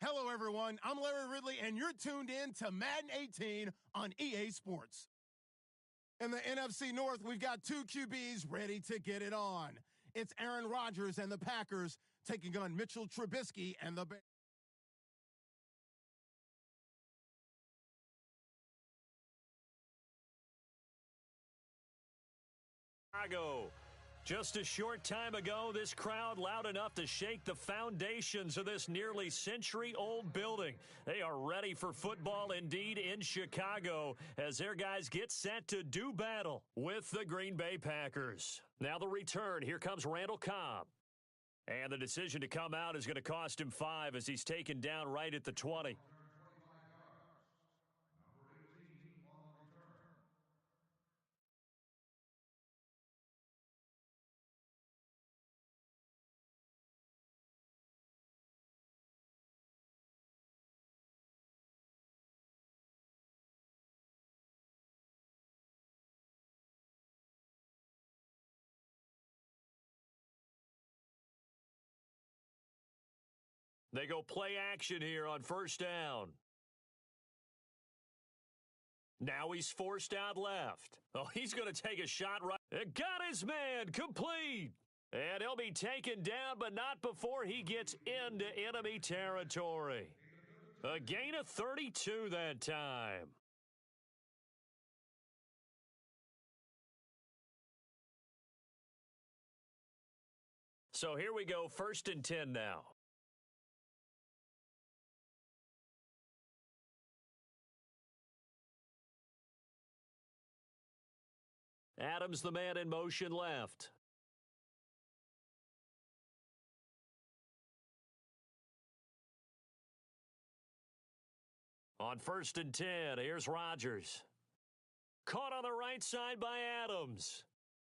Hello, everyone. I'm Larry Ridley, and you're tuned in to Madden 18 on EA Sports. In the NFC North, we've got two QBs ready to get it on. It's Aaron Rodgers and the Packers taking on Mitchell Trubisky and the Bears. Chicago. Just a short time ago, this crowd loud enough to shake the foundations of this nearly century-old building. They are ready for football indeed in Chicago as their guys get set to do battle with the Green Bay Packers. Now the return. Here comes Randall Cobb. And the decision to come out is going to cost him 5 as he's taken down right at the 20. They go play action here on first down. Now he's forced out left. Oh, he's going to take a shot right. It got his man complete. And he'll be taken down, but not before he gets into enemy territory. A gain of 32 that time. So here we go, 1st and 10 now. Adams, the man in motion left. On 1st and 10, here's Rodgers. Caught on the right side by Adams.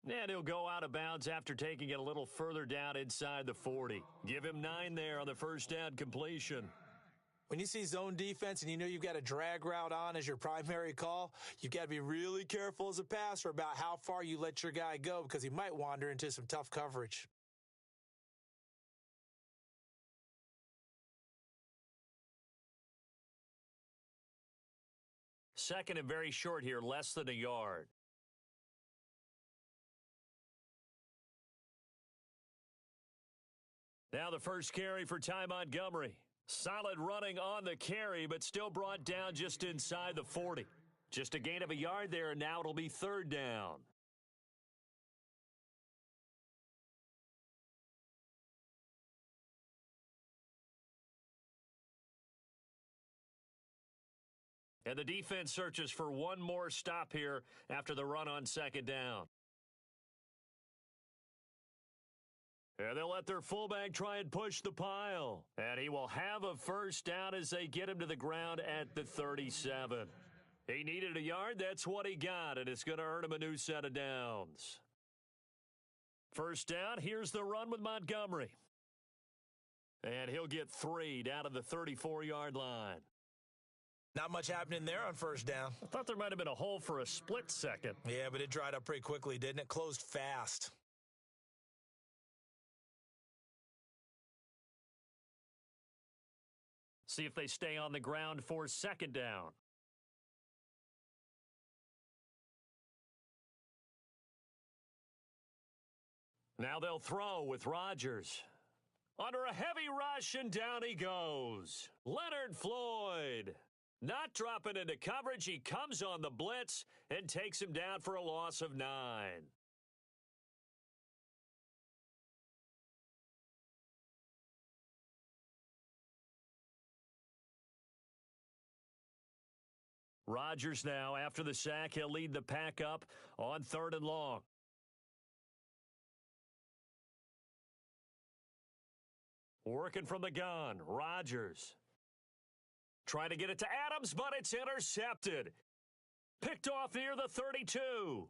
And he'll go out of bounds after taking it a little further down inside the 40. Give him 9 there on the first down completion. When you see zone defense and you know you've got a drag route on as your primary call, you've got to be really careful as a passer about how far you let your guy go because he might wander into some tough coverage. Second and very short here, less than a yard. Now the first carry for Ty Montgomery. Solid running on the carry, but still brought down just inside the 40. Just a gain of a yard there, and now it'll be 3rd down. And the defense searches for one more stop here after the run on 2nd down. And they'll let their fullback try and push the pile. And he will have a first down as they get him to the ground at the 37. He needed a yard. That's what he got, and it's going to earn him a new set of downs. First down, here's the run with Montgomery. And he'll get 3 down to the 34-yard line. Not much happening there on first down. I thought there might have been a hole for a split second. Yeah, but it dried up pretty quickly, didn't it? Closed fast. See if they stay on the ground for 2nd down. Now they'll throw with Rodgers. Under a heavy rush, and down he goes. Leonard Floyd. Not dropping into coverage. He comes on the blitz and takes him down for a loss of 9. Rodgers now, after the sack, he'll lead the pack up on 3rd and long. Working from the gun, Rodgers. Trying to get it to Adams, but it's intercepted. Picked off near the 32.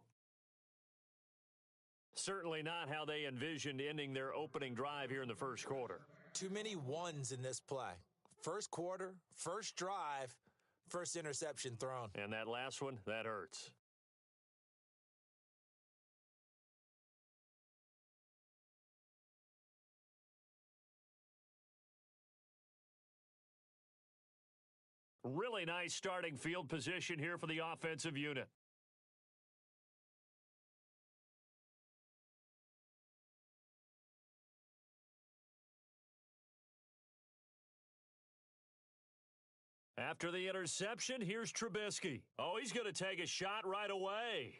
Certainly not how they envisioned ending their opening drive here in the first quarter. Too many ones in this play. First quarter, first drive, first interception thrown. And that last one, that hurts. Really nice starting field position here for the offensive unit. After the interception, here's Trubisky. Oh, he's going to take a shot right away.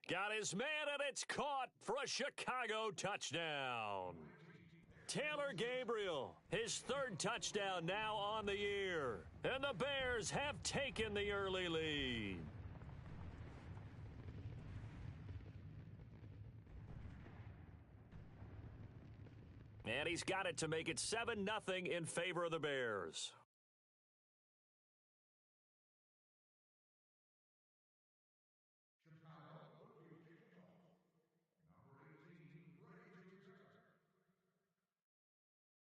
Got his man, and it's caught for a Chicago touchdown. Taylor Gabriel, his third touchdown now on the year. And the Bears have taken the early lead. And he's got it to make it 7-0 in favor of the Bears.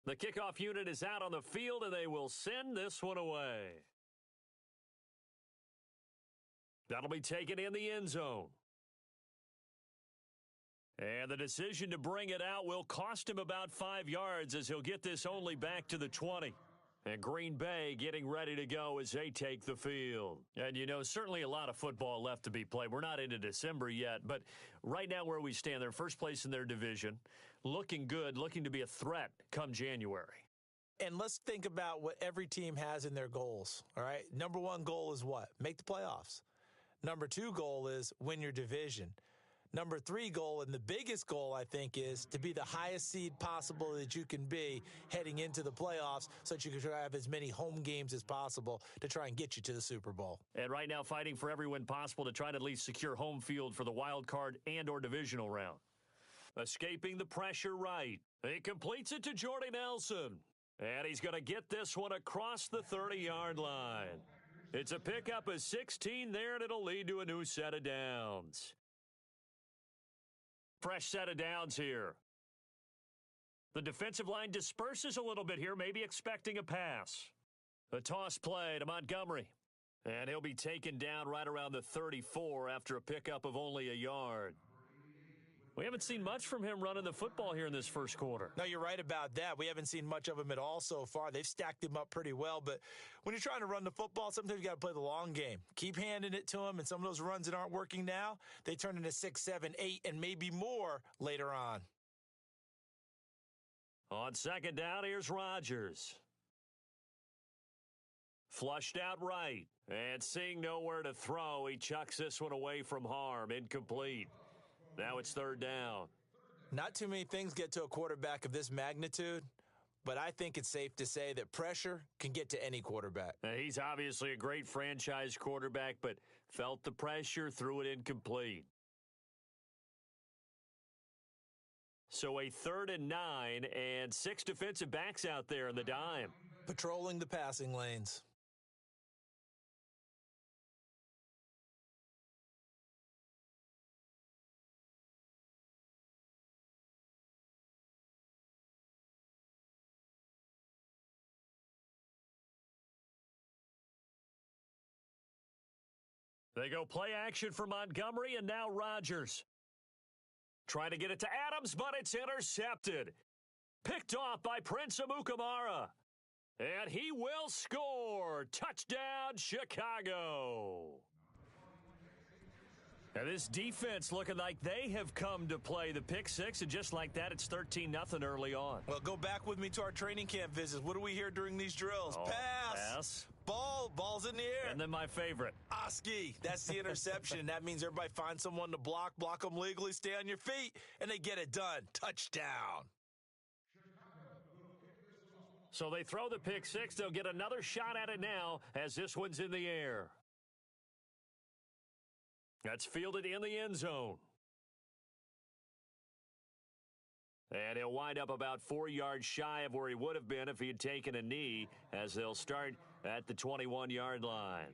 The kickoff unit is out on the field, and they will send this one away. That'll be taken in the end zone. And the decision to bring it out will cost him about 5 yards as he'll get this only back to the 20. And Green Bay getting ready to go as they take the field. And, you know, certainly a lot of football left to be played. We're not into December yet, but right now where we stand, they're first place in their division, looking good, looking to be a threat come January. And let's think about what every team has in their goals, all right? Number one goal is what? Make the playoffs. Number two goal is win your division. Number three goal, and the biggest goal, I think, is to be the highest seed possible that you can be heading into the playoffs so that you can have as many home games as possible to try and get you to the Super Bowl. And right now fighting for every win possible to try to at least secure home field for the wild card and or divisional round. Escaping the pressure right. He completes it to Jordy Nelson. And he's going to get this one across the 30-yard line. It's a pickup of 16 there, and it'll lead to a new set of downs. Fresh set of downs here. The defensive line disperses a little bit here, maybe expecting a pass. A toss play to Montgomery. And he'll be taken down right around the 34 after a pickup of only a yard. We haven't seen much from him running the football here in this first quarter. No, you're right about that. We haven't seen much of him at all so far. They've stacked him up pretty well, but when you're trying to run the football, sometimes you got to play the long game. Keep handing it to him, and some of those runs that aren't working now, they turn into 6, 7, 8, and maybe more later on. On second down, here's Rodgers. Flushed out right, and seeing nowhere to throw, he chucks this one away from harm, incomplete. Now it's third down. Not too many things get to a quarterback of this magnitude, but I think it's safe to say that pressure can get to any quarterback. Now, he's obviously a great franchise quarterback, but felt the pressure, threw it incomplete. So a 3rd and 9 and 6 defensive backs out there in the dime. Patrolling the passing lanes. They go play action for Montgomery, and now Rodgers. Trying to get it to Adams, but it's intercepted. Picked off by Prince Amukamara. And he will score. Touchdown, Chicago. And this defense looking like they have come to play the pick six, and just like that, it's 13-0 early on. Well, go back with me to our training camp visits. What do we hear during these drills? Pass. Ball's in the air. And then my favorite. Oski. That's the interception. That means everybody finds someone to block them legally, stay on your feet, and they get it done. Touchdown. So they throw the pick six. They'll get another shot at it now as this one's in the air. That's fielded in the end zone. And he'll wind up about 4 yards shy of where he would have been if he had taken a knee, as they'll start at the 21-yard line.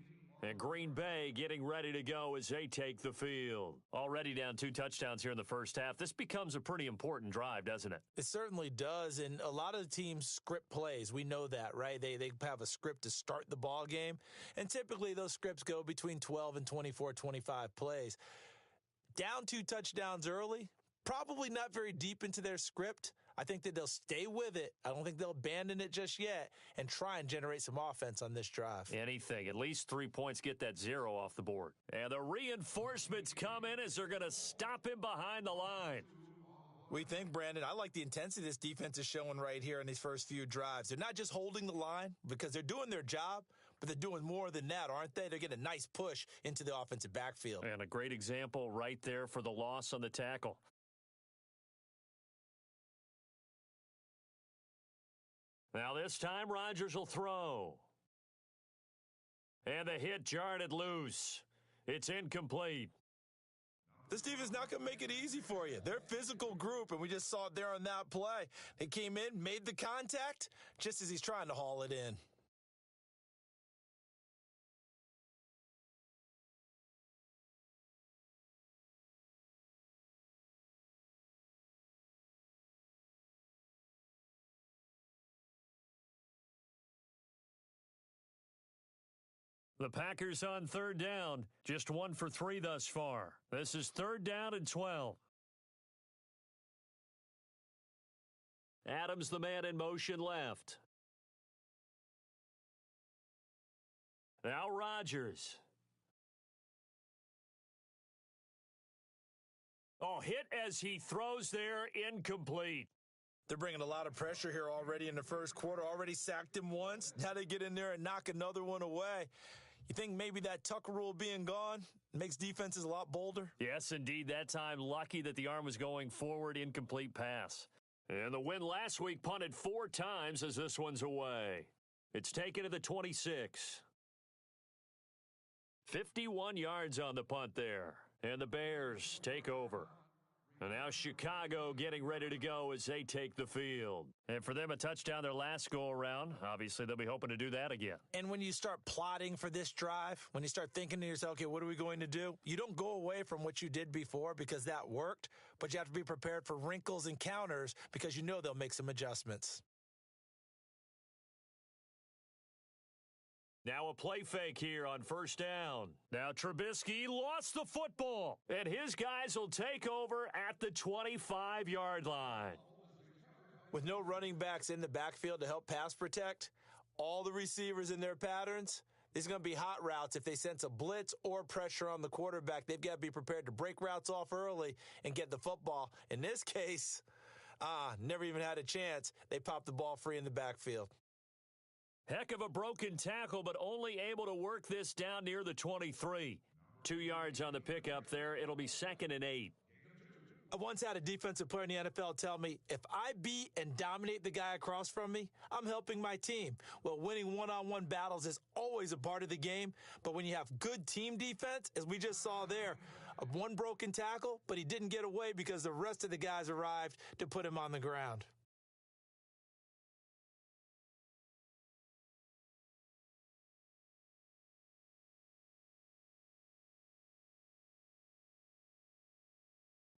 And Green Bay getting ready to go as they take the field. Already down 2 touchdowns here in the first half. This becomes a pretty important drive, doesn't it? It certainly does, and a lot of the teams script plays. We know that, right? They have a script to start the ball game, and typically those scripts go between 12 and 24, 25 plays. Down 2 touchdowns early, probably not very deep into their script. I think that they'll stay with it. I don't think they'll abandon it just yet and try and generate some offense on this drive. Anything. At least 3 points, get that 0 off the board. And the reinforcements come in as they're going to stop him behind the line. What do you think, Brandon? I like the intensity this defense is showing right here in these first few drives. They're not just holding the line because they're doing their job, but they're doing more than that, aren't they? They're getting a nice push into the offensive backfield. And a great example right there for the loss on the tackle. Now this time, Rodgers will throw. And the hit jarred it loose. It's incomplete. This defense is not going to make it easy for you. They're a physical group, and we just saw it there on that play. They came in, made the contact, just as he's trying to haul it in. The Packers on third down, just 1 for 3 thus far. This is 3rd down and 12. Adams, the man in motion left. Now Rodgers. Oh, hit as he throws there, incomplete. They're bringing a lot of pressure here already in the first quarter. Already sacked him once. Now they get in there and knock another one away. You think maybe that Tucker rule being gone makes defenses a lot bolder? Yes, indeed. That time, lucky that the arm was going forward, incomplete pass. And the win last week punted 4 times as this one's away. It's taken to the 26. 51 yards on the punt there. And the Bears take over. And now Chicago getting ready to go as they take the field. And for them, a touchdown their last go-around. Obviously, they'll be hoping to do that again. And when you start plotting for this drive, when you start thinking to yourself, okay, what are we going to do? You don't go away from what you did before because that worked, but you have to be prepared for wrinkles and counters because you know they'll make some adjustments. Now a play fake here on 1st down. Now Trubisky lost the football, and his guys will take over at the 25-yard line. With no running backs in the backfield to help pass protect, all the receivers in their patterns, these are going to be hot routes. If they sense a blitz or pressure on the quarterback, they've got to be prepared to break routes off early and get the football. In this case, never even had a chance. They popped the ball free in the backfield. Heck of a broken tackle, but only able to work this down near the 23. 2 yards on the pickup there. It'll be 2nd and 8. I once had a defensive player in the NFL tell me, if I beat and dominate the guy across from me, I'm helping my team. Well, winning one-on-one battles is always a part of the game, but when you have good team defense, as we just saw there, one broken tackle, but he didn't get away because the rest of the guys arrived to put him on the ground.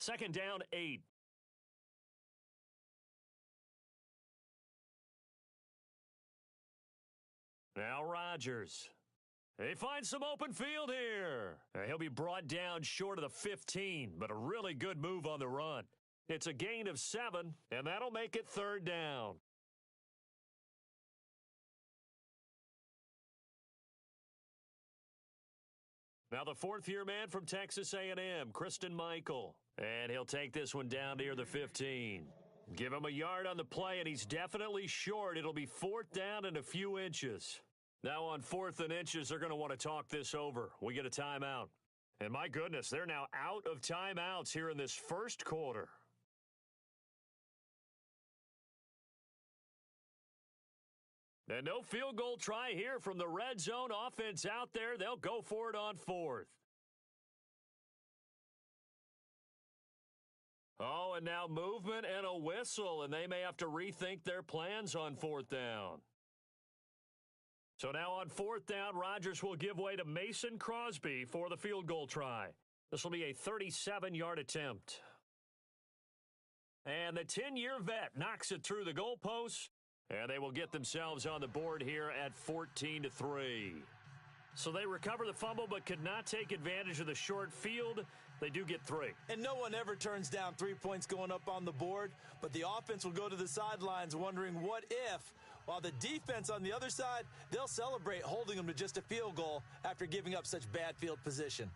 Second down, 8. Now Rodgers. They find some open field here. He'll be brought down short of the 15, but a really good move on the run. It's a gain of 7, and that'll make it 3rd down. Now the 4th-year man from Texas A&M, Christine Michael. And he'll take this one down near the 15. Give him a yard on the play, and he's definitely short. It'll be 4th down and a few inches. Now on 4th and inches, they're going to want to talk this over. We get a timeout. And my goodness, they're now out of timeouts here in this first quarter. And no field goal try here from the red zone offense out there. They'll go for it on 4th. Oh, and now movement and a whistle, and they may have to rethink their plans on 4th down. So now on 4th down, Rodgers will give way to Mason Crosby for the field goal try. This will be a 37-yard attempt. And the 10-year vet knocks it through the goalpost, and they will get themselves on the board here at 14-3. So they recover the fumble but could not take advantage of the short field. They do get 3. And no one ever turns down 3 points going up on the board, but the offense will go to the sidelines wondering what if, while the defense on the other side, they'll celebrate holding them to just a field goal after giving up such bad field position.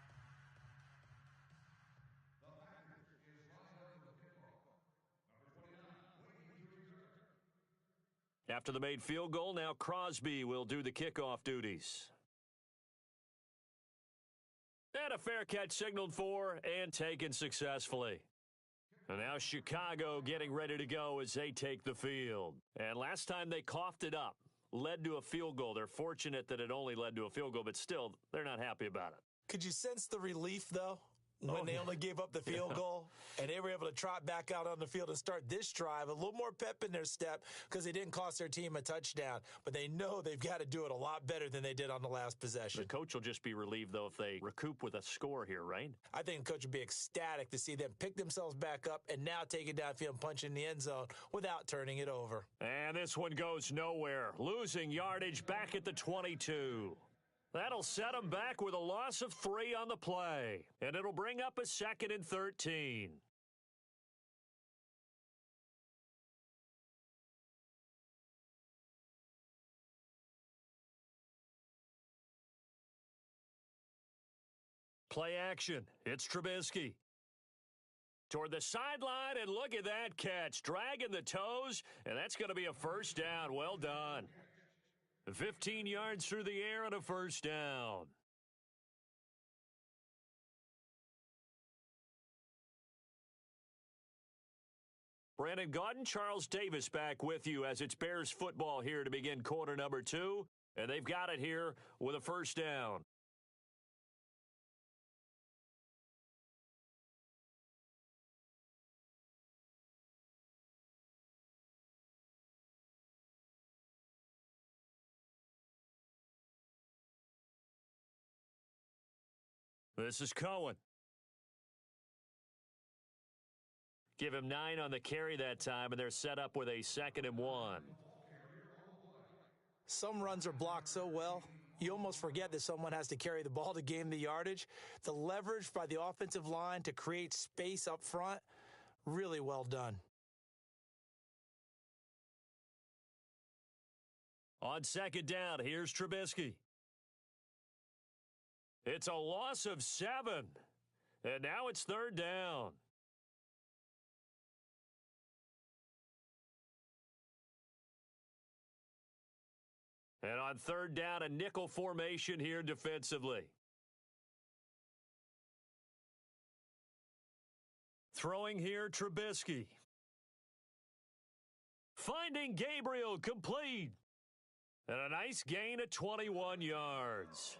After the made field goal, now Crosby will do the kickoff duties. And a fair catch signaled for and taken successfully. And now Chicago getting ready to go as they take the field. And last time they coughed it up, led to a field goal. They're fortunate that it only led to a field goal, but still, they're not happy about it. Could you sense the relief, though, when they only gave up the field goal and they were able to trot back out on the field and start this drive, a little more pep in their step because they didn't cost their team a touchdown, but they know they've got to do it a lot better than they did on the last possession. The coach will just be relieved, though, if they recoup with a score here, right? I think the coach would be ecstatic to see them pick themselves back up and now take it downfield and punch in the end zone without turning it over. And this one goes nowhere, losing yardage back at the 22. That'll set them back with a loss of 3 on the play, and it'll bring up a 2nd and 13. Play action. It's Trubisky. Toward the sideline, and look at that catch. Dragging the toes, and that's going to be a first down. Well done. 15 yards through the air and a first down. Brandon Gaudin, Charles Davis back with you as it's Bears football here to begin quarter number 2. And they've got it here with a first down. This is Cohen. Give him 9 on the carry that time, and they're set up with a 2nd and 1. Some runs are blocked so well, you almost forget that someone has to carry the ball to gain the yardage. The leverage by the offensive line to create space up front, really well done. On 2nd down, here's Trubisky. It's a loss of 7. And now it's 3rd down. And on 3rd down, a nickel formation here defensively. Throwing here, Trubisky. Finding Gabriel, complete. And a nice gain of 21 yards.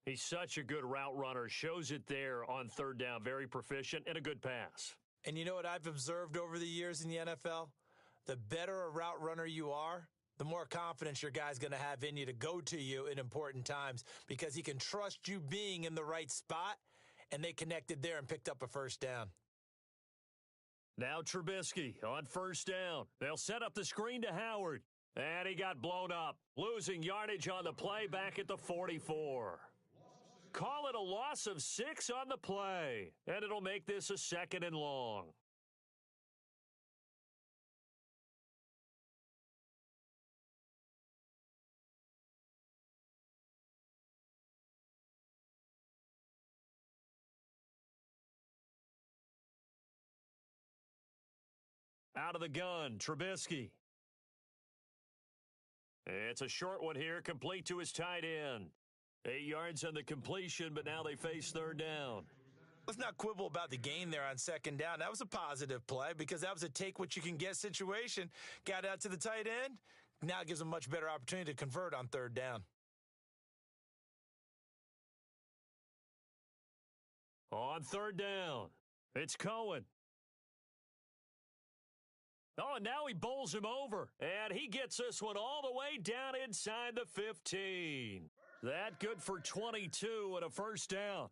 He's such a good route runner. Shows it there on 3rd down. Very proficient and a good pass. And you know what I've observed over the years in the NFL? The better a route runner you are, the more confidence your guy's going to have in you to go to you in important times because he can trust you being in the right spot, and they connected there and picked up a first down. Now Trubisky on 1st down. They'll set up the screen to Howard, and he got blown up, losing yardage on the play back at the 44. Call it a loss of 6 on the play, and it'll make this a 2nd and long. Out of the gun, Trubisky. It's a short one here, complete to his tight end. 8 yards on the completion, but now they face 3rd down. Let's not quibble about the gain there on 2nd down. That was a positive play because that was a take-what-you-can-get situation. Got out to the tight end. Now it gives them a much better opportunity to convert on 3rd down. On 3rd down, it's Cohen. Oh, and now he bowls him over, and he gets this one all the way down inside the 15. That good for 22 and a first down.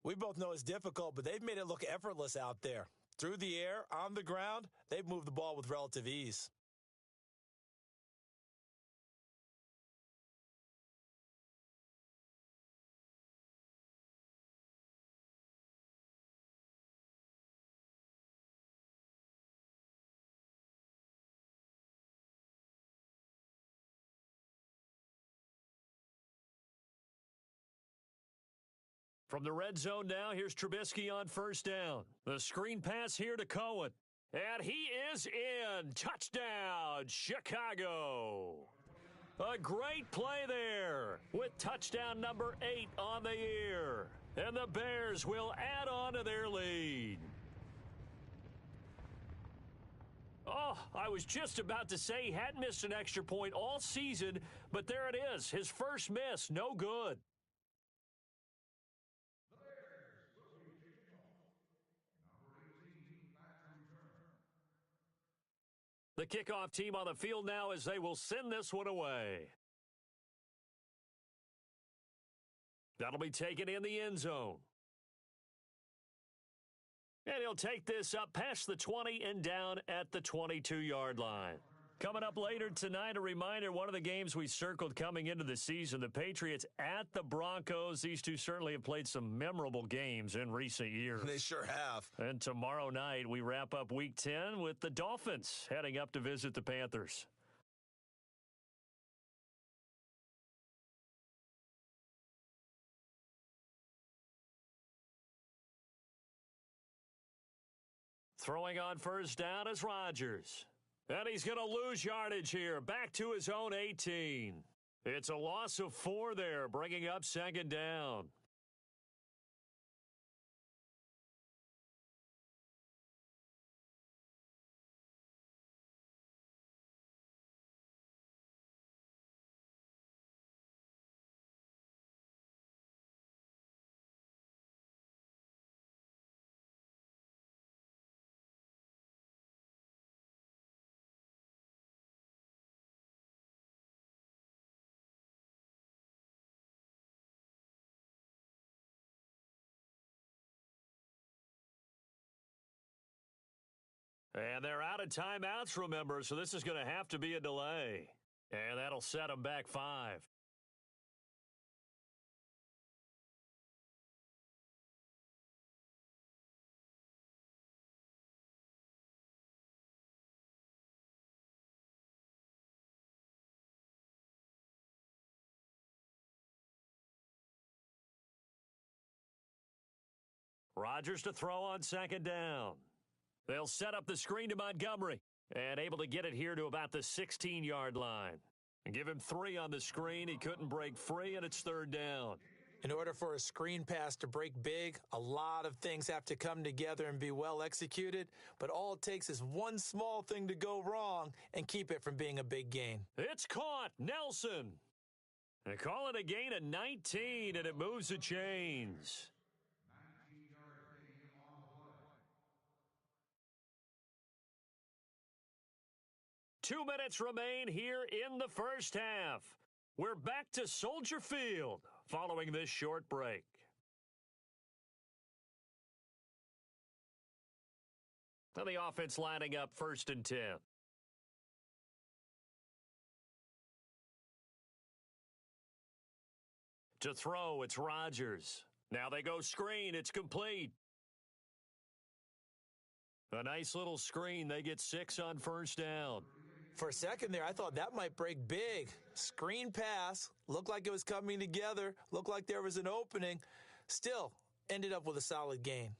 We both know it's difficult, but they've made it look effortless out there. Through the air, on the ground, they've moved the ball with relative ease. From the red zone now, here's Trubisky on first down. The screen pass here to Cohen. And he is in. Touchdown, Chicago. A great play there with touchdown number 8 on the year. And the Bears will add on to their lead. Oh, I was just about to say he hadn't missed an extra point all season, but there it is. His first miss, no good. The kickoff team on the field now as they will send this one away. That'll be taken in the end zone. And he'll take this up past the 20 and down at the 22-yard line. Coming up later tonight, a reminder, one of the games we circled coming into the season, the Patriots at the Broncos. These two certainly have played some memorable games in recent years. They sure have. And tomorrow night, we wrap up Week 10 with the Dolphins heading up to visit the Panthers. Throwing on first down is Rodgers. And he's going to lose yardage here. Back to his own 18. It's a loss of 4 there, bringing up second down. And they're out of timeouts, remember, so this is going to have to be a delay. And that'll set them back 5. Rodgers to throw on second down. They'll set up the screen to Montgomery and able to get it here to about the 16-yard line. And give him 3 on the screen. He couldn't break free, and it's third down. In order for a screen pass to break big, a lot of things have to come together and be well executed, but all it takes is one small thing to go wrong and keep it from being a big gain. It's caught. Nelson. They call it a gain of 19, and it moves the chains. 2 minutes remain here in the first half. We're back to Soldier Field following this short break. Now the offense lining up first and 10. To throw, it's Rodgers. Now they go screen. It's complete. A nice little screen. They get 6 on first down. For a second there, I thought that might break big. Screen pass, looked like it was coming together, looked like there was an opening. Still, ended up with a solid gain.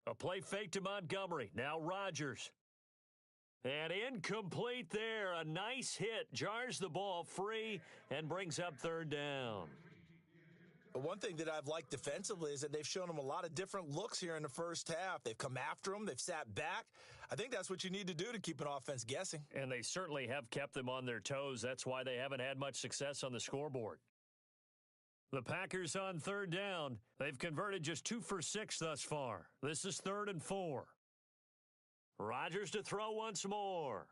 A play fake to Montgomery. Now Rodgers. And incomplete there. A nice hit. Jars the ball free and brings up third down. One thing that I've liked defensively is that they've shown them a lot of different looks here in the first half. They've come after them. They've sat back. I think that's what you need to do to keep an offense guessing. And they certainly have kept them on their toes. That's why they haven't had much success on the scoreboard. The Packers on third down. They've converted just 2 for 6 thus far. This is 3rd and 4. Rodgers to throw once more.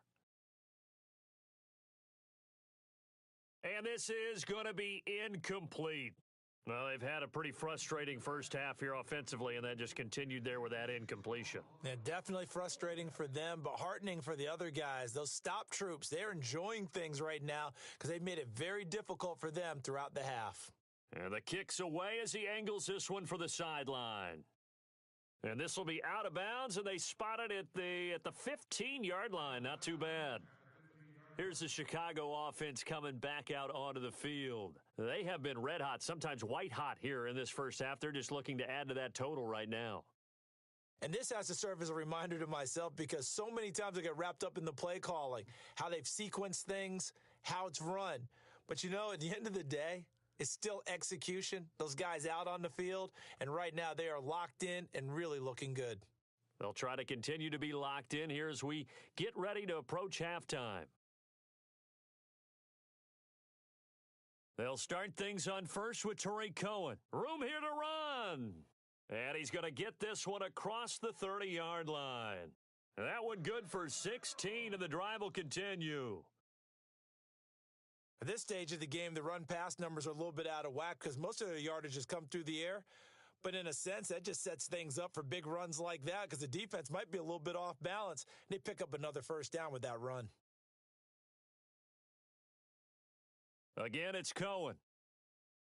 And this is going to be incomplete. Well, they've had a pretty frustrating first half here offensively, and that just continued there with that incompletion. Yeah, definitely frustrating for them, but heartening for the other guys. Those stop troops, they're enjoying things right now because they've made it very difficult for them throughout the half. And the kick's away as he angles this one for the sideline. And this will be out of bounds, and they spot it at the 15-yard line. Not too bad. Here's the Chicago offense coming back out onto the field. They have been red hot, sometimes white hot here in this first half. They're just looking to add to that total right now. And this has to serve as a reminder to myself because so many times I get wrapped up in the play calling, how they've sequenced things, how it's run. But, you know, at the end of the day, it's still execution. Those guys out on the field, and right now they are locked in and really looking good. They'll try to continue to be locked in here as we get ready to approach halftime. They'll start things on first with Tariq Cohen. Room here to run. And he's going to get this one across the 30-yard line. That one good for 16, and the drive will continue. At this stage of the game, the run-pass numbers are a little bit out of whack because most of their yardage has come through the air. But in a sense, that just sets things up for big runs like that because the defense might be a little bit off balance. They pick up another first down with that run. Again, it's Cohen.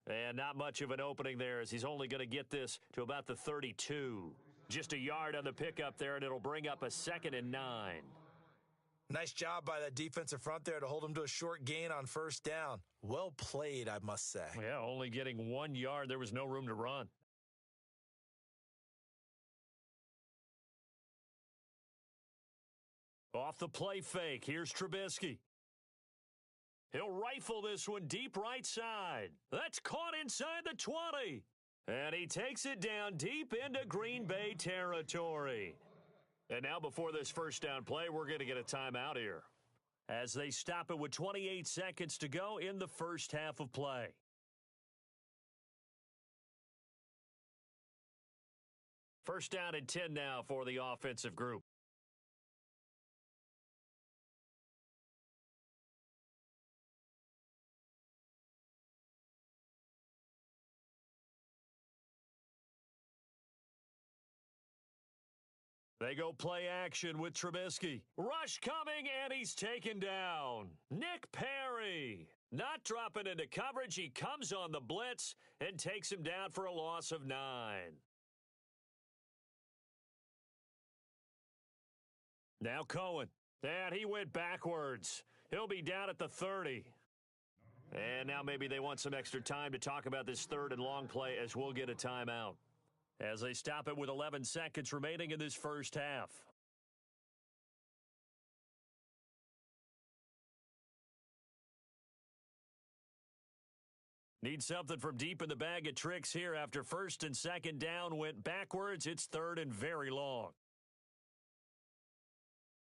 And not much of an opening there as he's only going to get this to about the 32. Just a yard on the pickup there, and it'll bring up a 2nd and 9. Nice job by that defensive front there to hold him to a short gain on first down. Well played, I must say. Yeah, only getting 1 yard. There was no room to run. Off the play fake, here's Trubisky. He'll rifle this one deep right side. That's caught inside the 20. And he takes it down deep into Green Bay territory. And now before this first down play, we're going to get a timeout here as they stop it with 28 seconds to go in the first half of play. First down and 10 now for the offensive group. They go play action with Trubisky. Rush coming, and he's taken down. Nick Perry not dropping into coverage. He comes on the blitz and takes him down for a loss of 9. Now Cohen. And he went backwards. He'll be down at the 30. And now maybe they want some extra time to talk about this third and long play as we'll get a timeout. As they stop it with 11 seconds remaining in this first half. Need something from deep in the bag of tricks here after first and second down went backwards. It's third and very long.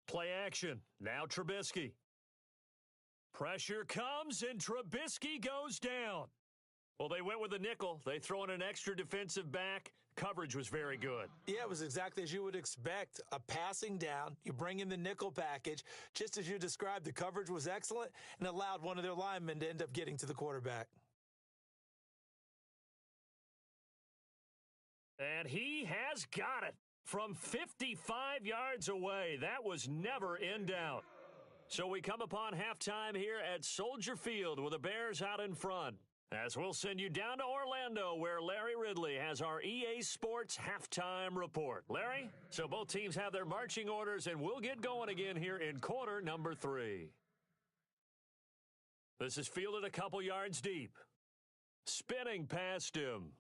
Play action. Now Trubisky. Pressure comes and Trubisky goes down. Well, they went with a nickel. They throw in an extra defensive back. Coverage was very good. Yeah, it was exactly as you would expect. A passing down, you bring in the nickel package. Just as you described, the coverage was excellent and allowed one of their linemen to end up getting to the quarterback. And he has got it from 55 yards away. That was never in doubt. So we come upon halftime here at Soldier Field with the Bears out in front. As we'll send you down to Orlando where Larry Ridley has our EA Sports halftime report. Larry, so both teams have their marching orders and we'll get going again here in quarter number 3. This is fielded a couple yards deep. Spinning past him.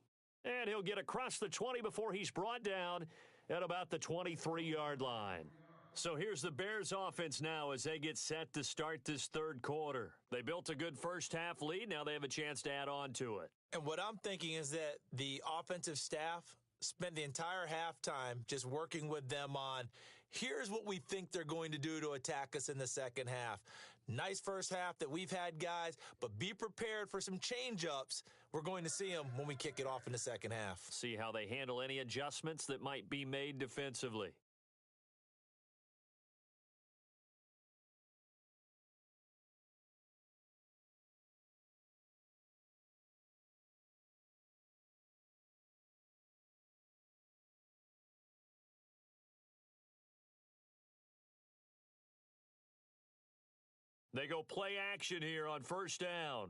And he'll get across the 20 before he's brought down at about the 23-yard line. So here's the Bears offense now as they get set to start this third quarter. They built a good first half lead. Now they have a chance to add on to it. And what I'm thinking is that the offensive staff spent the entire halftime just working with them on, here's what we think they're going to do to attack us in the second half. Nice first half that we've had, guys, but be prepared for some change-ups. We're going to see them when we kick it off in the second half. See how they handle any adjustments that might be made defensively. They go play action here on first down.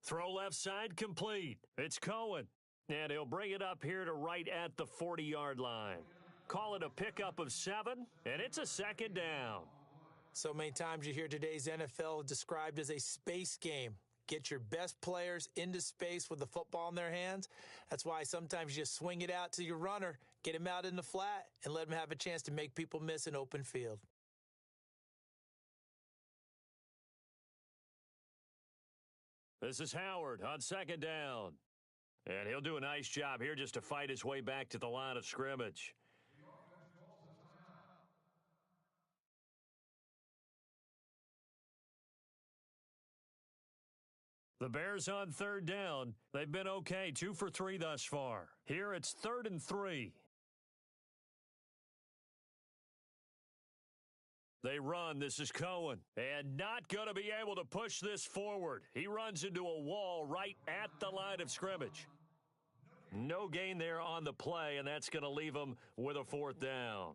Throw left side complete. It's Cohen. And he'll bring it up here to right at the 40-yard line. Call it a pickup of 7, and it's a second down. So many times you hear today's NFL described as a space game. Get your best players into space with the football in their hands. That's why sometimes you just swing it out to your runner, get him out in the flat, and let him have a chance to make people miss an open field. This is Howard on second down. And he'll do a nice job here just to fight his way back to the line of scrimmage. The Bears on third down. They've been okay, 2 for 3 thus far. Here it's 3rd and 3. They run. This is Cohen. And not going to be able to push this forward. He runs into a wall right at the line of scrimmage. No gain there on the play, and that's going to leave him with a 4th down.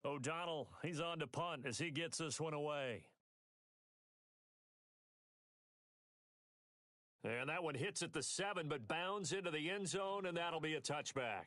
O'Donnell, he's on to punt as he gets this one away. And that one hits at the 7, but bounds into the end zone, and that'll be a touchback.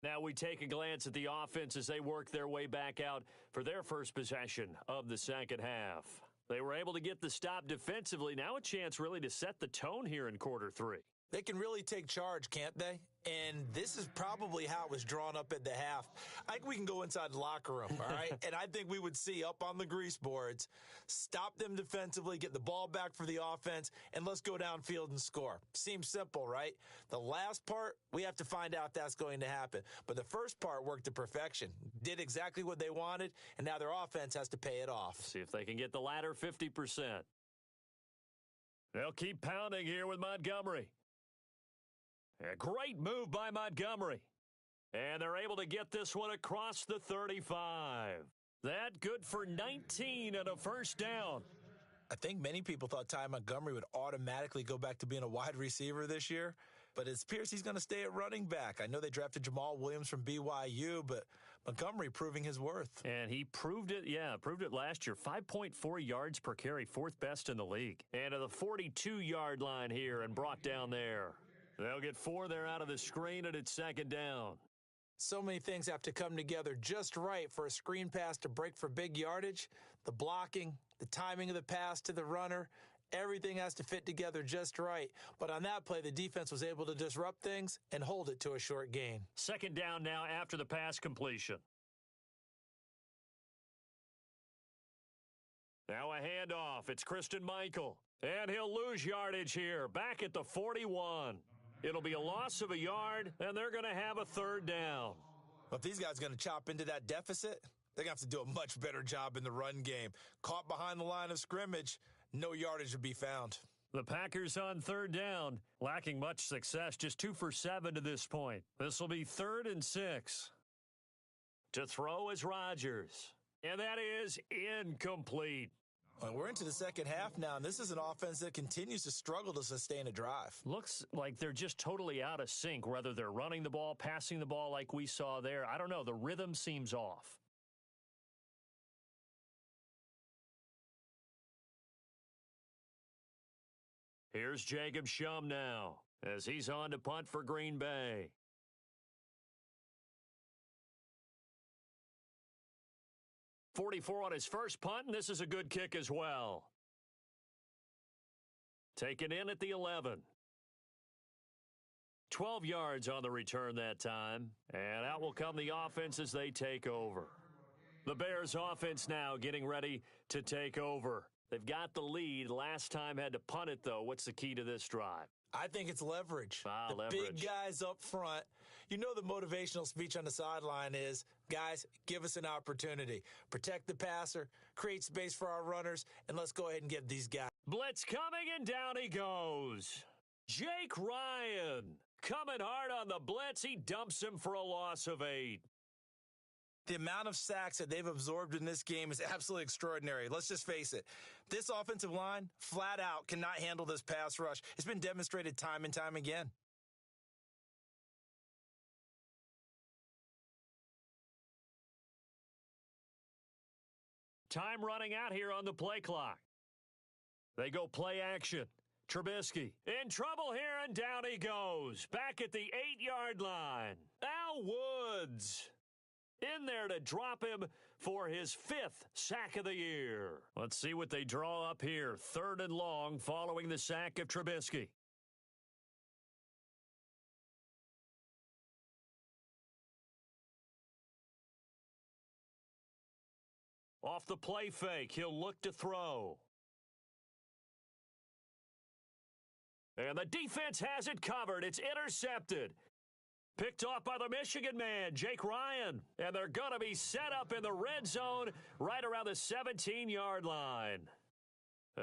Now we take a glance at the offense as they work their way back out for their first possession of the second half. They were able to get the stop defensively. Now a chance really to set the tone here in quarter 3. They can really take charge, can't they? And this is probably how it was drawn up at the half. I think we can go inside the locker room, all right? And I think we would see up on the grease boards, stop them defensively, get the ball back for the offense, and let's go downfield and score. Seems simple, right? The last part, we have to find out if that's going to happen. But the first part worked to perfection. Did exactly what they wanted, and now their offense has to pay it off. See if they can get the latter 50%. They'll keep pounding here with Montgomery. A great move by Montgomery. And they're able to get this one across the 35. That good for 19 and a first down. I think many people thought Ty Montgomery would automatically go back to being a wide receiver this year, but it appears he's going to stay at running back. I know they drafted Jamal Williams from BYU, but Montgomery proving his worth. And he proved it, proved it last year. 5.4 yards per carry, 4th best in the league. And to the 42-yard line here and brought down there. They'll get 4 there out of the screen, and it's second down. So many things have to come together just right for a screen pass to break for big yardage. The blocking, the timing of the pass to the runner, everything has to fit together just right. But on that play, the defense was able to disrupt things and hold it to a short gain. Second down now after the pass completion. Now a handoff. It's Christian Michael. And he'll lose yardage here, back at the 41. It'll be a loss of a yard, and they're going to have a 3rd down. Well, if these guys are going to chop into that deficit, they're going to have to do a much better job in the run game. Caught behind the line of scrimmage, no yardage to be found. The Packers on 3rd down, lacking much success, just 2 for 7 to this point. This will be 3rd and 6. To throw is Rodgers, and that is incomplete. Well, we're into the second half now, and this is an offense that continues to struggle to sustain a drive. Looks like they're just totally out of sync, whether they're running the ball, passing the ball like we saw there. I don't know. The rhythm seems off. Here's Jacob Shum now as he's on to punt for Green Bay. .44 on his first punt, and this is a good kick as well. Taken in at the 11. 12 yards on the return that time, and out will come the offense as they take over. The Bears offense now getting ready to take over. They've got the lead. Last time had to punt it, though. What's the key to this drive? I think it's leverage. The leverage. Big guys up front. You know the motivational speech on the sideline is, guys, give us an opportunity. Protect the passer, create space for our runners, and let's go ahead and give these guys. Blitz coming, and down he goes. Jake Ryan coming hard on the blitz. He dumps him for a loss of 8. The amount of sacks that they've absorbed in this game is absolutely extraordinary. Let's just face it. This offensive line, flat out, cannot handle this pass rush. It's been demonstrated time and time again. Time running out here on the play clock. They go play action. Trubisky in trouble here, and down he goes. Back at the 8-yard line. Al Woods in there to drop him for his 5th sack of the year. Let's see what they draw up here. 3rd and long following the sack of Trubisky. Off the play fake, he'll look to throw. And the defense has it covered. It's intercepted. Picked off by the Michigan man, Jake Ryan. And they're going to be set up in the red zone right around the 17-yard line.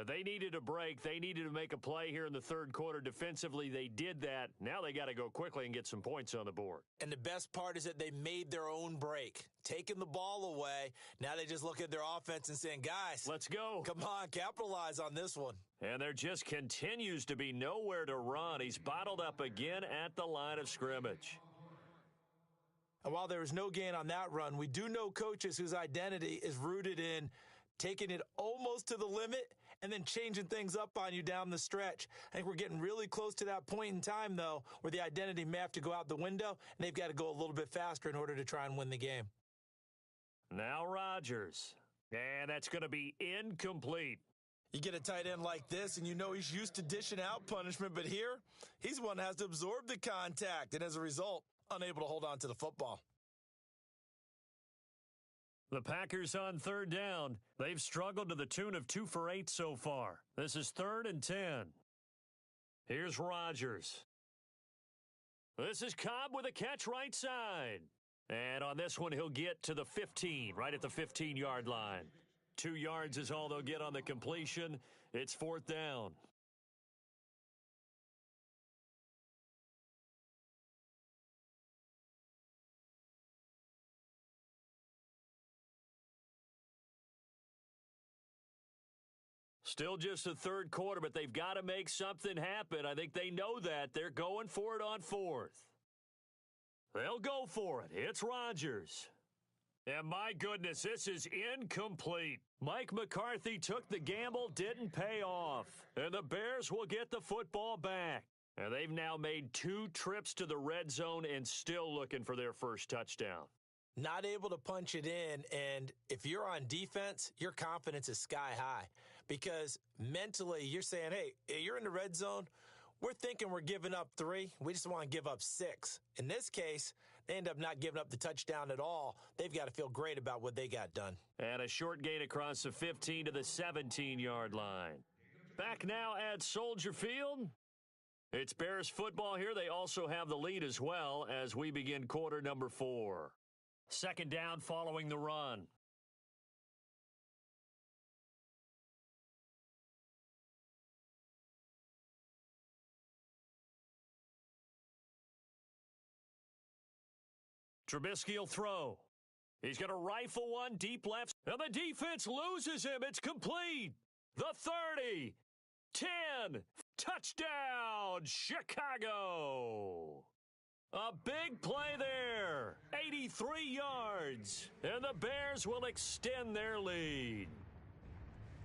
They needed a break. They needed to make a play here in the 3rd quarter. Defensively, they did that. Now they got to go quickly and get some points on the board. And the best part is that they made their own break, taking the ball away. Now they just look at their offense and saying, guys, let's go. Come on, capitalize on this one. And there just continues to be nowhere to run. He's bottled up again at the line of scrimmage. And while there was no gain on that run, we do know coaches whose identity is rooted in taking it almost to the limit and then changing things up on you down the stretch. I think we're getting really close to that point in time, though, where the identity may have to go out the window, and they've got to go a little bit faster in order to try and win the game. Now Rodgers. And that's going to be incomplete. You get a tight end like this, and you know he's used to dishing out punishment, but here, he's one that has to absorb the contact, and as a result, unable to hold on to the football. The Packers on 3rd down. They've struggled to the tune of 2 for 8 so far. This is 3rd and 10. Here's Rodgers. This is Cobb with a catch right side. And on this one, he'll get to the 15, right at the 15-yard line. 2 yards is all they'll get on the completion. It's 4th down. Still just the 3rd quarter, but they've got to make something happen. I think they know that. They're going for it on 4th. They'll go for it. It's Rodgers. And my goodness, this is incomplete. Mike McCarthy took the gamble, didn't pay off. And the Bears will get the football back. And they've now made 2 trips to the red zone and still looking for their first touchdown. Not able to punch it in, and if you're on defense, your confidence is sky high. Because mentally, you're saying, hey, you're in the red zone. We're thinking we're giving up 3. We just want to give up 6. In this case, they end up not giving up the touchdown at all. They've got to feel great about what they got done. And a short gain across the 15 to the 17-yard line. Back now at Soldier Field. It's Bears football here. They also have the lead as well as we begin quarter number 4. 2nd down following the run. Trubisky will throw. He's going to rifle one deep left. And the defense loses him. It's complete. The 30. 10. Touchdown, Chicago. A big play there. 83 yards. And the Bears will extend their lead.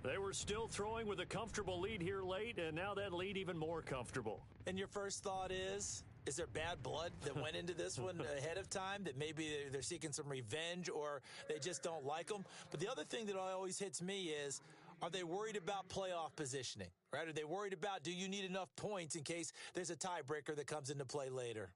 They were still throwing with a comfortable lead here late, and now that lead even more comfortable. And your first thought is there bad blood that went into this one ahead of time, that maybe they're seeking some revenge or they just don't like them? But the other thing that always hits me is, are they worried about playoff positioning, right? Are they worried about, do you need enough points in case there's a tiebreaker that comes into play later?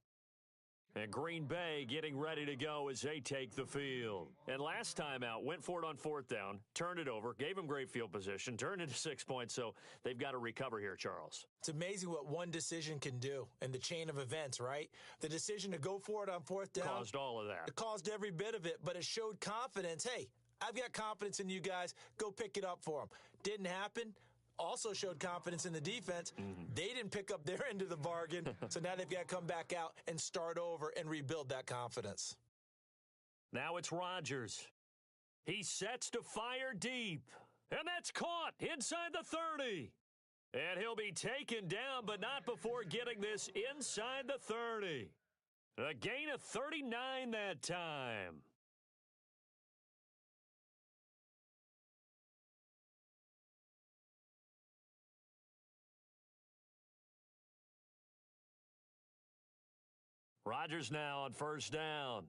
And Green Bay getting ready to go as they take the field. And last time out, went for it on 4th down, turned it over, gave them great field position, turned into 6 points, so they've got to recover here, Charles. It's amazing what one decision can do in the chain of events, right? The decision to go for it on 4th down caused all of that. It caused every bit of it, but it showed confidence. Hey, I've got confidence in you guys. Go pick it up for them. Didn't happen. Also showed confidence in the defense. They didn't pick up their end of the bargain, so now they've got to come back out and start over and rebuild that confidence. Now it's Rodgers. He sets to fire deep, and that's caught inside the 30. And he'll be taken down, but not before getting this inside the 30. A gain of 39 that time. Rodgers now on first down.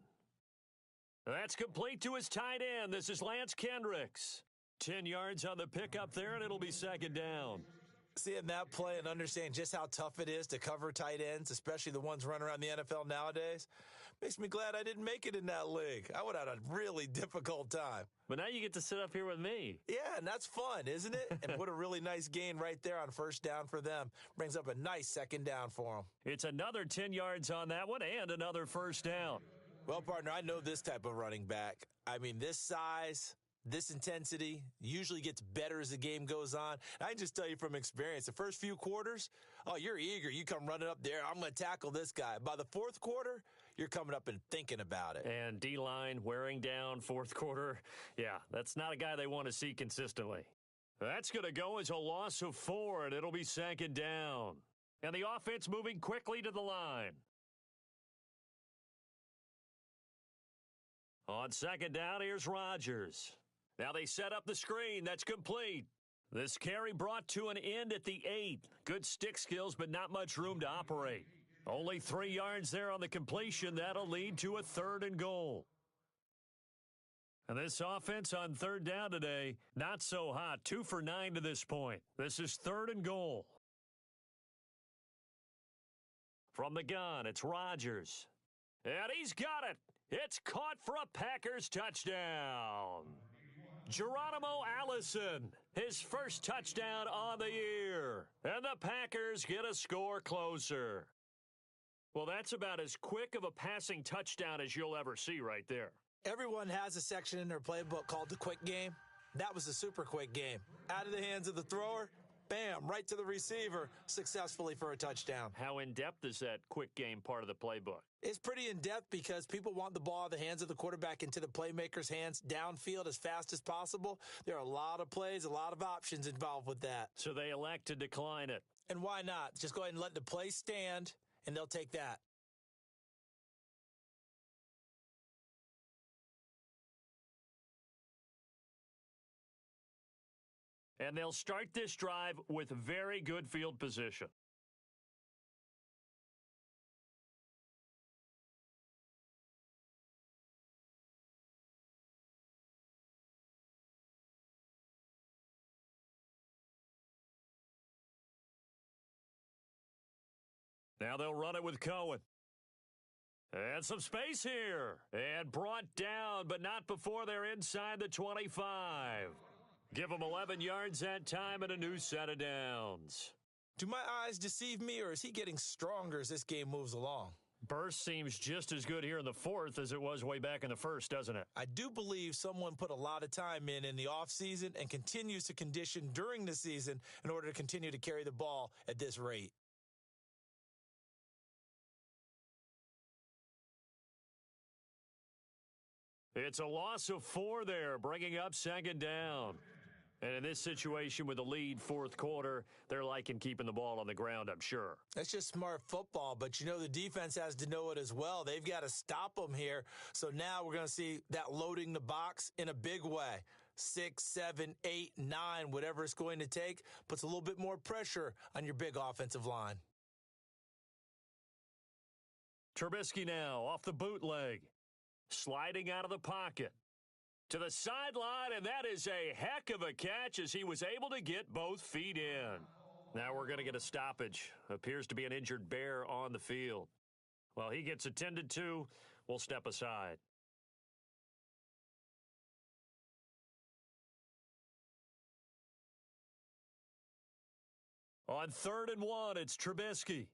That's complete to his tight end. This is Lance Kendricks. 10 yards on the pickup there, and it'll be second down. Seeing that play and understanding just how tough it is to cover tight ends, especially the ones running around the NFL nowadays, makes me glad I didn't make it in that league. I would have had a really difficult time. But now you get to sit up here with me. Yeah, and that's fun, isn't it? And what a really nice gain right there on first down for them. Brings up a nice second down for them. It's another 10 yards on that one and another first down. Well, partner, I know this type of running back. I mean, this size, this intensity usually gets better as the game goes on. And I can just tell you from experience, the first few quarters, oh, you're eager. You come running up there, I'm going to tackle this guy. By the fourth quarter, you're coming up and thinking about it. And D-line wearing down fourth quarter. Yeah, that's not a guy they want to see consistently. That's going to go as a loss of 4, and it'll be second down. And the offense moving quickly to the line. On second down, here's Rodgers. Now they set up the screen. That's complete. This carry brought to an end at the 8. Good stick skills, but not much room to operate. Only 3 yards there on the completion. That'll lead to a 3rd and goal. And this offense on third down today, not so hot. 2 for 9 to this point. This is 3rd and goal. From the gun, it's Rodgers. And he's got it. It's caught for a Packers touchdown. Geronimo Allison, his first touchdown on the year. And the Packers get a score closer. Well, that's about as quick of a passing touchdown as you'll ever see right there. Everyone has a section in their playbook called the quick game. That was a super quick game. Out of the hands of the thrower, bam, right to the receiver, successfully for a touchdown. How in-depth is that quick game part of the playbook? It's pretty in-depth because people want the ball out of the hands of the quarterback into the playmaker's hands downfield as fast as possible. There are a lot of plays, a lot of options involved with that. So they elect to decline it. And why not? Just go ahead and let the play stand, and they'll take that. And they'll start this drive with very good field position. Now they'll run it with Cohen. And some space here. And brought down, but not before they're inside the 25. Give them 11 yards that time and a new set of downs. Do my eyes deceive me, or is he getting stronger as this game moves along? Burst seems just as good here in the fourth as it was way back in the first, doesn't it? I do believe someone put a lot of time in the offseason and continues to condition during the season in order to continue to carry the ball at this rate. It's a loss of 4 there, bringing up second down. And in this situation with the lead fourth quarter, they're liking keeping the ball on the ground, I'm sure. That's just smart football, but you know the defense has to know it as well. They've got to stop them here. So now we're going to see that loading the box in a big way. 6, 7, 8, 9, whatever it's going to take, puts a little bit more pressure on your big offensive line. Trubisky now off the bootleg. Sliding out of the pocket to the sideline, and that is a heck of a catch as he was able to get both feet in. Now we're going to get a stoppage. Appears to be an injured bear on the field. While he gets attended to, we'll step aside. On 3rd and 1, it's Trubisky.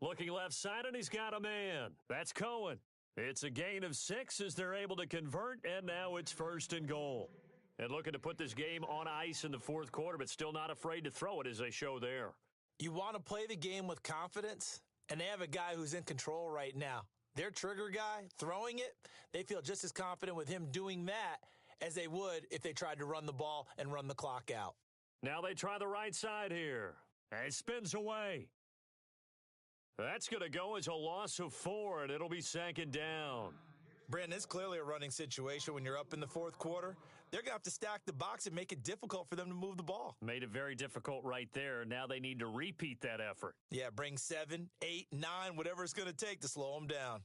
Looking left side, and he's got a man. That's Cohen. It's a gain of 6 as they're able to convert, and now it's 1st and goal. And looking to put this game on ice in the fourth quarter, but still not afraid to throw it as they show there. You want to play the game with confidence, and they have a guy who's in control right now. Their trigger guy, throwing it, they feel just as confident with him doing that as they would if they tried to run the ball and run the clock out. Now they try the right side here. And it spins away. That's going to go as a loss of 4, and it'll be second down. Brandon, it's clearly a running situation when you're up in the fourth quarter. they're going to have to stack the box and make it difficult for them to move the ball. Made it very difficult right there. Now they need to repeat that effort. Yeah, bring 7, 8, 9, whatever it's going to take to slow them down.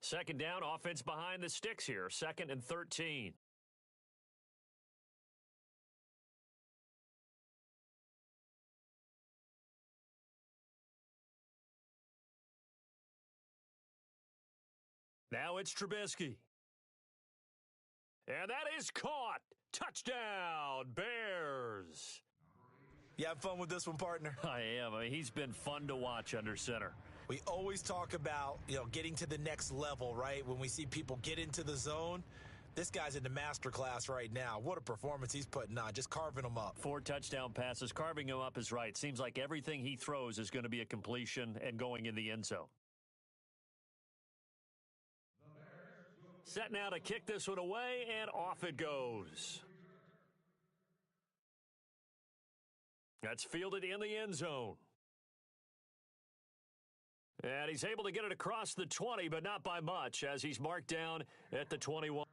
Second down, offense behind the sticks here. 2nd and 13. Now it's Trubisky. And that is caught. Touchdown, Bears. You have fun with this one, partner? I am. I mean, he's been fun to watch under center. We always talk about, getting to the next level, right? When we see people get into the zone, this guy's in the master class right now. What a performance he's putting on, just carving them up. 4 touchdown passes. Carving him up is right. Seems like everything he throws is going to be a completion and going in the end zone. Set now to kick this one away, and off it goes. That's fielded in the end zone. And he's able to get it across the 20, but not by much, as he's marked down at the 21.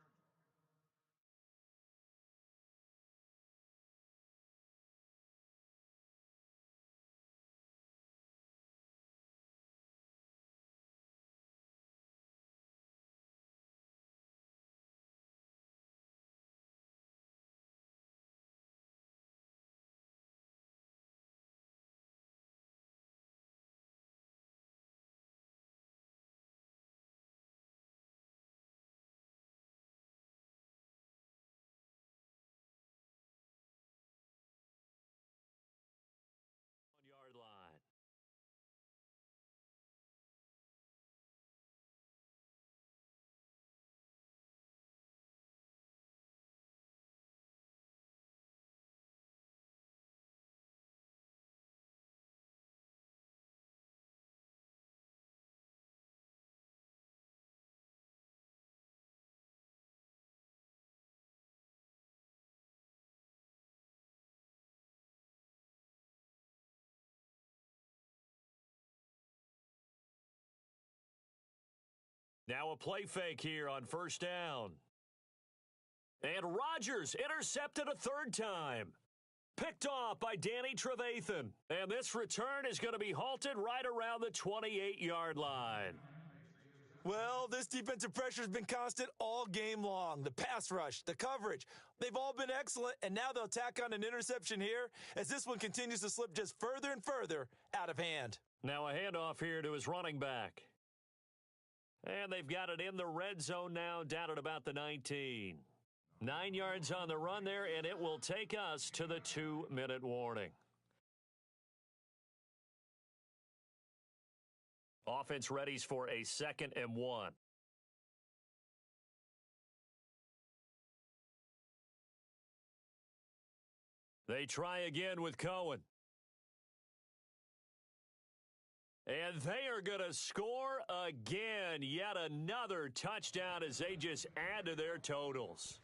Yard line. Now a play fake here on first down. And Rodgers intercepted a 3rd time. Picked off by Danny Trevathan. And this return is going to be halted right around the 28-yard line. Well, this defensive pressure has been constant all game long. The pass rush, the coverage, they've all been excellent, and now they'll tack on an interception here as this one continues to slip just further and further out of hand. Now a handoff here to his running back. And they've got it in the red zone now, down at about the 19. 9 yards on the run there, and it will take us to the 2-minute warning. Offense readies for a 2nd and 1. They try again with Cohen. And they are going to score again. Yet another touchdown as they just add to their totals.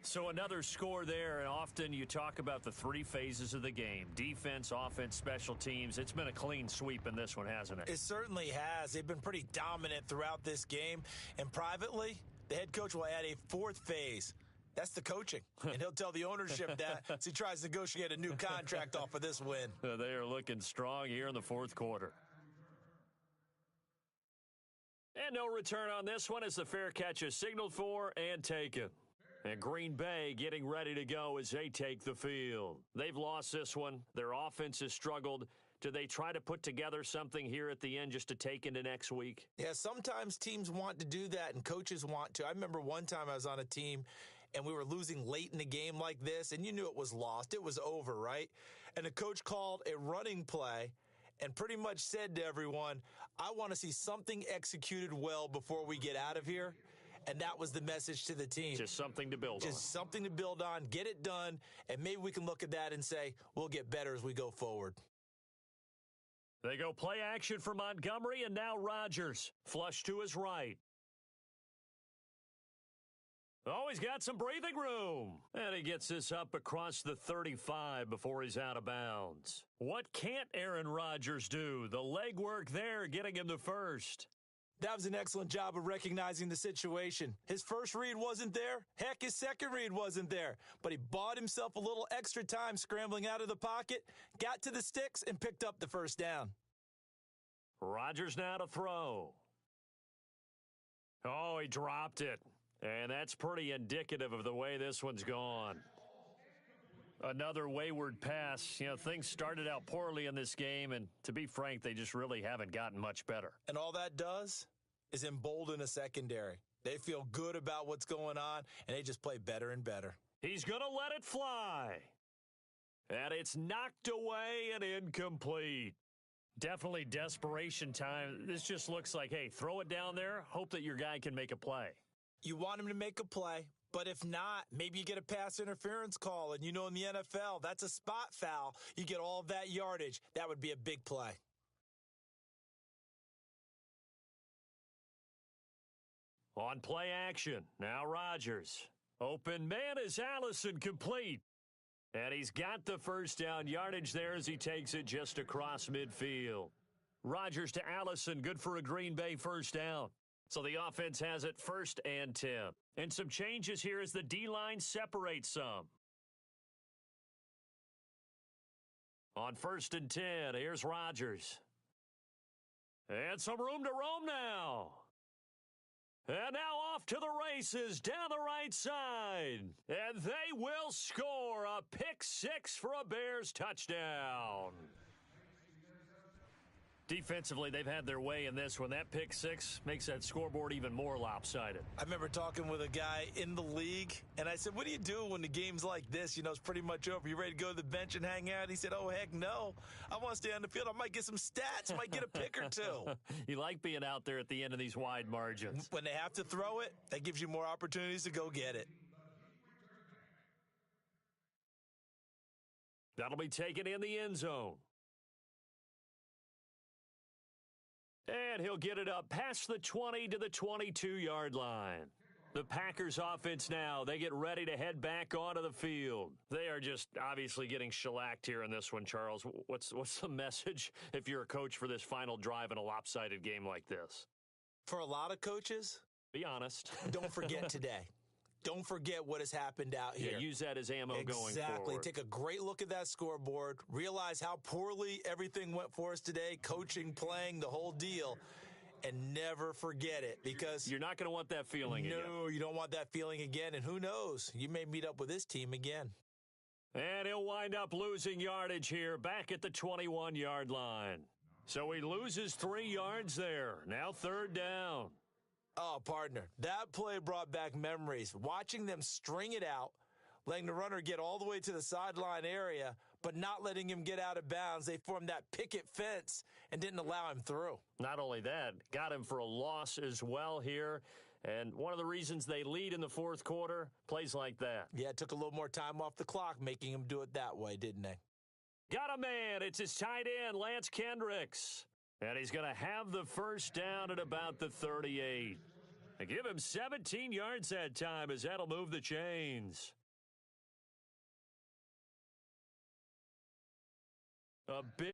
So another score there, and often you talk about the 3 phases of the game. Defense, offense, special teams. It's been a clean sweep in this one, hasn't it? It certainly has. They've been pretty dominant throughout this game. And privately, the head coach will add a 4th phase. That's the coaching. And he'll tell the ownership that as he tries to negotiate a new contract off of this win. They are looking strong here in the 4th quarter. And no return on this one as the fair catch is signaled for and taken. And Green Bay getting ready to go as they take the field. They've lost this one. Their offense has struggled. Do they try to put together something here at the end just to take into next week? Yeah, sometimes teams want to do that and coaches want to. I remember one time I was on a team and we were losing late in the game like this, and you knew it was lost. It was over, right? And the coach called a running play and pretty much said to everyone, I want to see something executed well before we get out of here. And that was the message to the team. Just something to build on. Just something to build on, get it done, and maybe we can look at that and say, we'll get better as we go forward. They go play action for Montgomery, and now Rodgers. Flush to his right. Oh, he's got some breathing room. And he gets this up across the 35 before he's out of bounds. What can't Aaron Rodgers do? The legwork there getting him the first. That was an excellent job of recognizing the situation. His first read wasn't there. Heck, his second read wasn't there. But he bought himself a little extra time scrambling out of the pocket, got to the sticks, and picked up the first down. Rodgers now to throw. Oh, he dropped it. And that's pretty indicative of the way this one's gone. Another wayward pass. You know, things started out poorly in this game, and to be frank, they just really haven't gotten much better. And all that does is embolden a secondary. They feel good about what's going on, and they just play better and better. He's going to let it fly. And it's knocked away and incomplete. Definitely desperation time. This just looks like, hey, throw it down there, hope that your guy can make a play. You want him to make a play, but if not, maybe you get a pass interference call, and you know in the NFL, that's a spot foul. You get all of that yardage. That would be a big play. On play action, now Rodgers. Open man is Allison, complete. And he's got the first down yardage there as he takes it just across midfield. Rodgers to Allison, good for a Green Bay first down. So the offense has it 1st and 10. And some changes here as the D-line separates some. On 1st and 10, here's Rodgers. And some room to roam now. And now off to the races down the right side. And they will score a pick six for a Bears touchdown. Defensively, they've had their way in this one. That pick six makes that scoreboard even more lopsided. I remember talking with a guy in the league, and I said, what do you do when the game's like this? You know, it's pretty much over. You ready to go to the bench and hang out? He said, oh, heck no. I want to stay on the field. I might get some stats. Might get a pick or two. You like being out there at the end of these wide margins. When they have to throw it, that gives you more opportunities to go get it. That'll be taken in the end zone. And he'll get it up past the 20 to the 22-yard line. The Packers offense now, they get ready to head back onto the field. They are just obviously getting shellacked here in this one, Charles. What's the message if you're a coach for this final drive in a lopsided game like this? For a lot of coaches, be honest. Don't forget today. Don't forget what has happened out here. Yeah, use that as ammo going forward. Exactly. Take a great look at that scoreboard. Realize how poorly everything went for us today, coaching, playing, the whole deal. And never forget it, because you're not going to want that feeling again. No, you don't want that feeling again. And who knows? You may meet up with this team again. And he'll wind up losing yardage here back at the 21-yard line. So he loses 3 yards there. Now 3rd down. Oh, partner, that play brought back memories. Watching them string it out, letting the runner get all the way to the sideline area, but not letting him get out of bounds. They formed that picket fence and didn't allow him through. Not only that, got him for a loss as well here. And one of the reasons they lead in the 4th quarter, plays like that. Yeah, it took a little more time off the clock, making him do it that way, didn't they? Got a man. It's his tight end, Lance Kendricks. And he's going to have the first down at about the 38. And give him 17 yards that time, as that'll move the chains. A bit.